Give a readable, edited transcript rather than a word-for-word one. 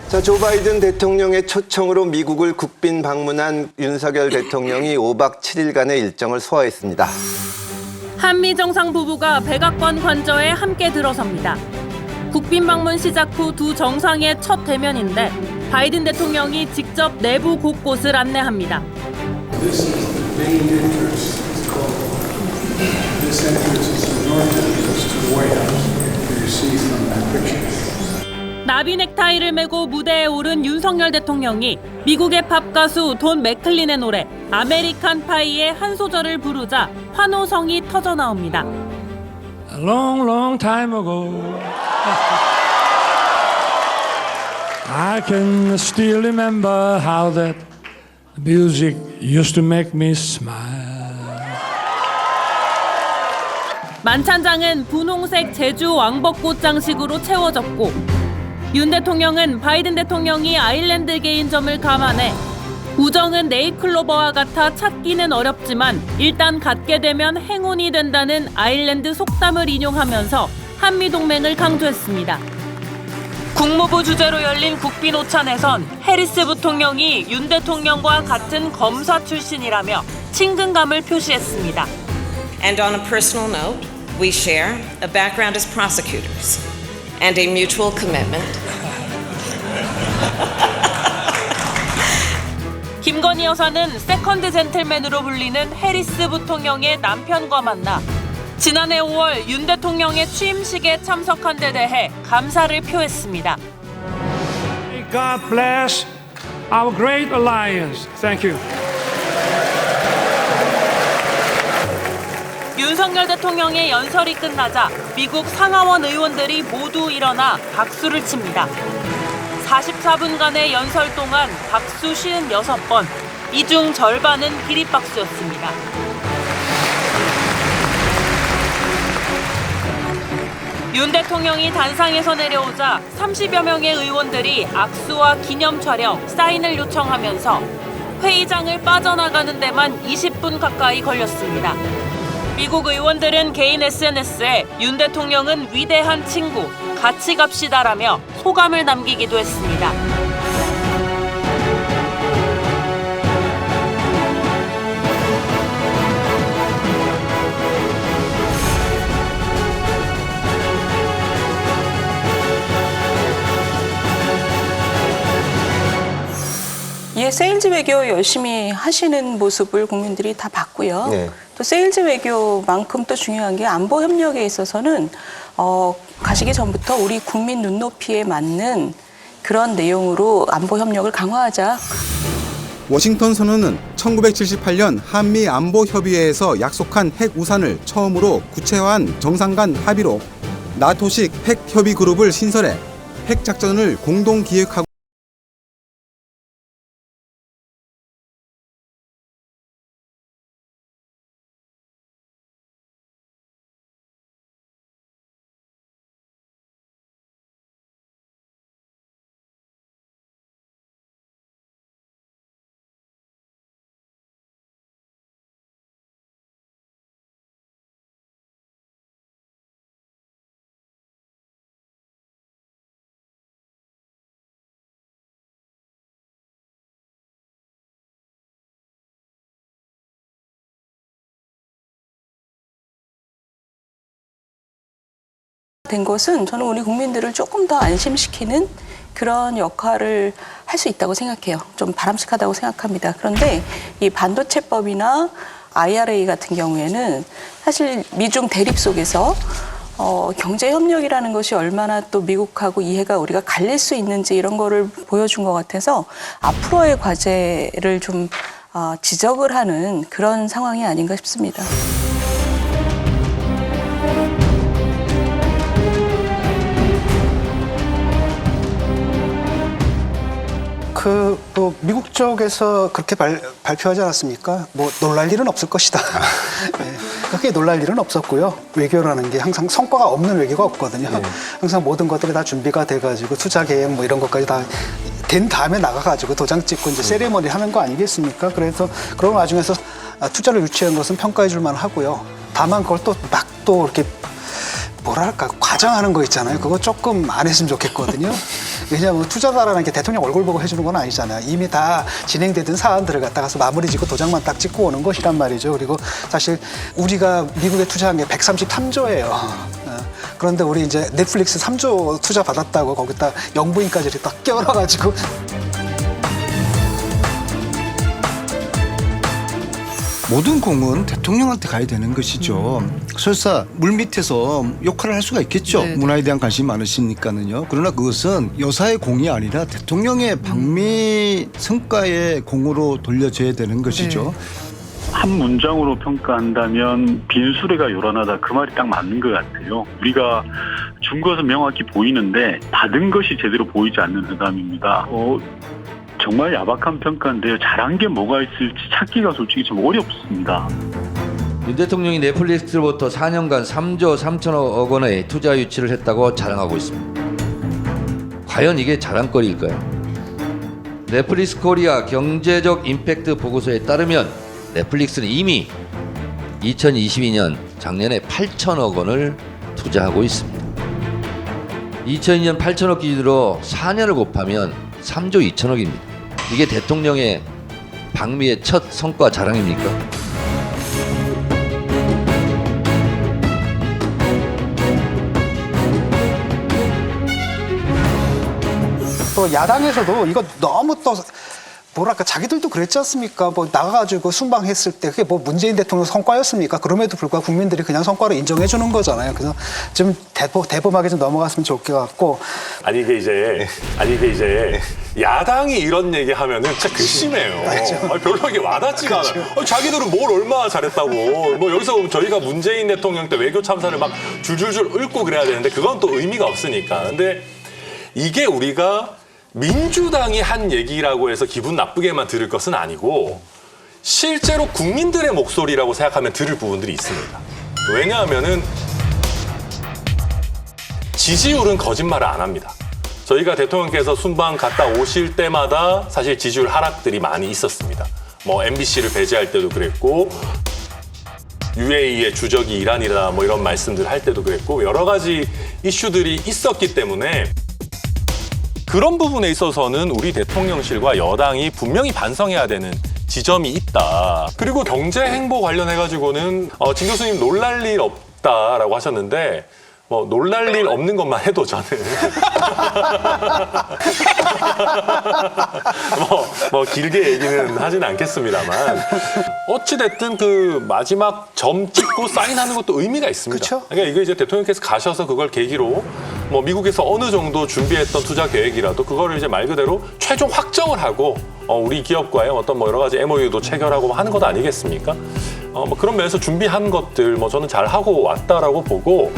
자, 조 바이든 대통령의 초청으로 미국을 국빈 방문한 윤석열 대통령이 5박 7일간의 일정을 소화했습니다. 한미 정상 부부가 백악관 관저에 함께 들어섭니다. 국빈 방문 시작 후 두 정상의 첫 대면인데 바이든 대통령이 직접 내부 곳곳을 안내합니다. This is the main entrance. It's called. This entrance is the north entrance to the White House. You see from that picture. 나비 넥타이를 메고 무대에 오른 윤석열 대통령이 미국의 팝 가수 돈 맥클린의 노래 아메리칸 파이의 한 소절을 부르자 환호성이 터져 나옵니다. A long, long time ago, I can still remember how that music used to make me smile. 만찬장은 분홍색 제주 왕벚꽃 장식으로 채워졌고 윤 대통령은 바이든 대통령이 아일랜드계인 점을 감안해 우정은 네잎클로버와 같아 찾기는 어렵지만 일단 갖게 되면 행운이 된다는 아일랜드 속담을 인용하면서 한미동맹을 강조했습니다. 국무부 주재로 열린 국빈 오찬에선 해리스 부통령이 윤 대통령과 같은 검사 출신이라며 친근감을 표시했습니다. And on a personal note, we share a background as prosecutors and a mutual commitment. 김건희 여사는 세컨드 젠틀맨으로 불리는 해리스 부통령의 남편과 만나 지난해 5월 윤 대통령의 취임식에 참석한 데 대해 감사를 표했습니다. May God bless our great alliance. Thank you. 윤석열 대통령의 연설이 끝나자 미국 상하원 의원들이 모두 일어나 박수를 칩니다. 44분간의 연설 동안 박수 56번, 이 중 절반은 기립박수였습니다. 윤 대통령이 단상에서 내려오자 30여 명의 의원들이 악수와 기념 촬영, 사인을 요청하면서 회의장을 빠져나가는 데만 20분 가까이 걸렸습니다. 미국 의원들은 개인 SNS에 윤 대통령은 위대한 친구, 같이 갑시다라며 소감을 남기기도 했습니다. 예, 세일즈 외교 열심히 하시는 모습을 국민들이 다 봤고요. 네. 또 세일즈 외교만큼 또 중요한 게 안보 협력에 있어서는 가시기 전부터 우리 국민 눈높이에 맞는 그런 내용으로 안보 협력을 강화하자. 워싱턴 선언은 1978년 한미 안보협의회에서 약속한 핵 우산을 처음으로 구체화한 정상 간 합의로 나토식 핵 협의 그룹을 신설해 핵 작전을 공동 기획하고 된 것은 저는 우리 국민들을 조금 더 안심시키는 그런 역할을 할 수 있다고 생각해요. 좀 바람직하다고 생각합니다. 그런데 이 반도체법이나 IRA 같은 경우에는 사실 미중 대립 속에서 경제 협력이라는 것이 얼마나 또 미국하고 이해가 우리가 갈릴 수 있는지 이런 거를 보여준 것 같아서 앞으로의 과제를 좀 지적을 하는 그런 상황이 아닌가 싶습니다. 뭐 미국 쪽에서 그렇게 발표하지 않았습니까? 뭐 놀랄 일은 없을 것이다. 네, 그렇게 놀랄 일은 없었고요. 외교라는 게 항상 성과가 없는 외교가 없거든요. 네. 항상 모든 것들이 다 준비가 돼가지고 투자 계획 뭐 이런 것까지 다 된 다음에 나가가지고 도장 찍고 이제 세레머니 하는 거 아니겠습니까? 그래서 그런 와중에서 투자를 유치한 것은 평가해 줄 만하고요. 다만 그걸 또 막 또 이렇게 뭐랄까 과장하는 거 있잖아요. 그거 조금 안 했으면 좋겠거든요. 왜냐하면 투자다라는 게 대통령 얼굴 보고 해주는 건 아니잖아요. 이미 다 진행되던 사안들을 갖다가서 마무리 짓고 도장만 딱 찍고 오는 것이란 말이죠. 그리고 사실 우리가 미국에 투자한 게 133조예요. 그런데 우리 이제 넷플릭스 3조 투자 받았다고 거기다 영부인까지 이렇게 딱 껴넣어가지고 모든 공은 대통령한테 가야 되는 것이죠. 설사 물밑에서 역할을 할 수가 있겠죠. 문화에 대한 관심이 많으시니까는요. 그러나 그것은 여사의 공이 아니라 대통령의 방미 성과의 공으로 돌려져야 되는 것이죠. 한 문장으로 평가한다면 빈수레가 요란하다 그 말이 딱 맞는 것 같아요. 우리가 준 것은 명확히 보이는데 받은 것이 제대로 보이지 않는 회담입니다. 정말 야박한 평가인데요. 잘한 게 뭐가 있을지 찾기가 솔직히 좀 어렵습니다. 윤 대통령이 넷플릭스로부터 4년간 3조 3천억 원의 투자 유치를 했다고 자랑하고 있습니다. 과연 이게 자랑거리일까요? 넷플릭스 코리아 경제적 임팩트 보고서에 따르면 넷플릭스는 이미 2022년 작년에 8천억 원을 투자하고 있습니다. 2002년 8천억 기준으로 4년을 곱하면 3조 2천억입니다. 이게 대통령의 방미의 첫 성과 자랑입니까? 또 야당에서도 이거 너무 또 뭐랄까 자기들도 그랬지 않습니까? 뭐 나가가지고 순방했을 때 그게 뭐 문재인 대통령 성과였습니까? 그럼에도 불구하고 국민들이 그냥 성과로 인정해 주는 거잖아요. 그래서 좀 대범하게 좀 넘어갔으면 좋을 것 같고. 아니 이게 이제 야당이 이런 얘기하면은 진짜 괘씸해요. 별로 이게 와닿지가 않아요. 자기들은 뭘 얼마나 잘했다고. 뭐 여기서 저희가 문재인 대통령 때 외교 참사를 막 줄줄줄 읊고 그래야 되는데 그건 또 의미가 없으니까. 근데 이게 우리가 민주당이 한 얘기라고 해서 기분 나쁘게만 들을 것은 아니고 실제로 국민들의 목소리라고 생각하면 들을 부분들이 있습니다. 왜냐하면은 지지율은 거짓말을 안 합니다. 저희가 대통령께서 순방 갔다 오실 때마다 사실 지지율 하락들이 많이 있었습니다. 뭐 MBC를 배제할 때도 그랬고 UAE의 주적이 이란이다 뭐 이런 말씀들 할 때도 그랬고 여러 가지 이슈들이 있었기 때문에 그런 부분에 있어서는 우리 대통령실과 여당이 분명히 반성해야 되는 지점이 있다. 그리고 경제 행보 관련해가지고는 진 교수님 놀랄 일 없다라고 하셨는데 뭐 놀랄 일 없는 것만 해도 저는 뭐 길게 얘기는 하진 않겠습니다만 어찌됐든 그 마지막 점 찍고 사인하는 것도 의미가 있습니다. 그쵸? 그러니까 이거 이제 대통령께서 가셔서 그걸 계기로 뭐 미국에서 어느 정도 준비했던 투자 계획이라도 그거를 이제 말 그대로 최종 확정을 하고 우리 기업과의 어떤 뭐 여러 가지 MOU도 체결하고 하는 것 아니겠습니까? 뭐 그런 면에서 준비한 것들 뭐 저는 잘 하고 왔다라고 보고.